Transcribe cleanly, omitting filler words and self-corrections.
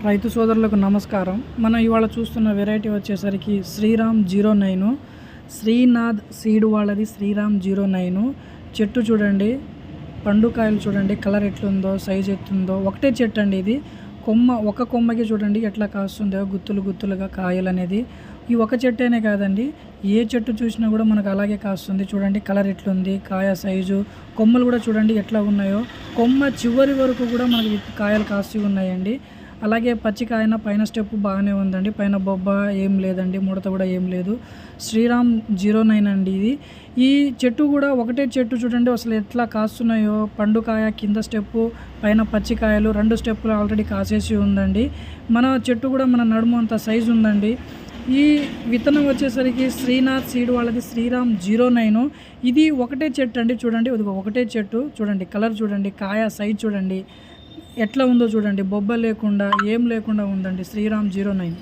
రైతు సోదరులకు నమస్కారం. మనం ఇవాళ చూస్తున్న వెరైటీ వచ్చేసరికి శ్రీరామ్ 09. శ్రీనాథ్ సీడ్ వాళ్ళది శ్రీరామ్ 09. చెట్టు చూడండి, పండుకాయలు చూడండి, కలర్ ఎట్లుందో, సైజ్ ఎట్లుందో. ఒకటే చెట్టు అండి ఇది. ఒక కొమ్మకి చూడండి ఎట్లా కాస్తుందో గుత్తులు గుత్తులుగా కాయలు అనేది. ఈ ఒక చెట్టేనే కాదండి, ఏ చెట్టు చూసినా కూడా మనకు అలాగే కాస్తుంది. చూడండి కలర్ ఎట్లుంది, కాయ సైజు, కొమ్మలు కూడా చూడండి ఎట్లా ఉన్నాయో. కొమ్మ చివరి వరకు కూడా మనకి కాయలు కాస్తూ ఉన్నాయండి. అలాగే పచ్చికాయన పైన స్టెప్ బాగానే ఉందండి, పైన బొబ్బ ఏం లేదండి, ముడత కూడా ఏం లేదు. శ్రీరామ్ 09 అండి ఇది. ఈ చెట్టు కూడా ఒకటే చెట్టు చూడండి అసలు ఎట్లా కాస్తున్నాయో. పండుకాయ కింద స్టెప్పు, పైన పచ్చికాయలు, 2 స్టెప్పులు ఆల్రెడీ కాసేసి ఉందండి. మన చెట్టు కూడా మన నడుము అంత సైజు ఉందండి. ఈ విత్తనం వచ్చేసరికి శ్రీనాథ్ సీడ్ వాళ్ళది శ్రీరామ్ 09. ఇది ఒకటే చెట్టు అండి. చూడండి ఒకటే చెట్టు చూడండి, కలర్ చూడండి, కాయ సైజ్ చూడండి ఎట్లా ఉందో చూడండి. బొబ్బ లేకుండా ఏం లేకుండా ఉందండి శ్రీరామ్ 09.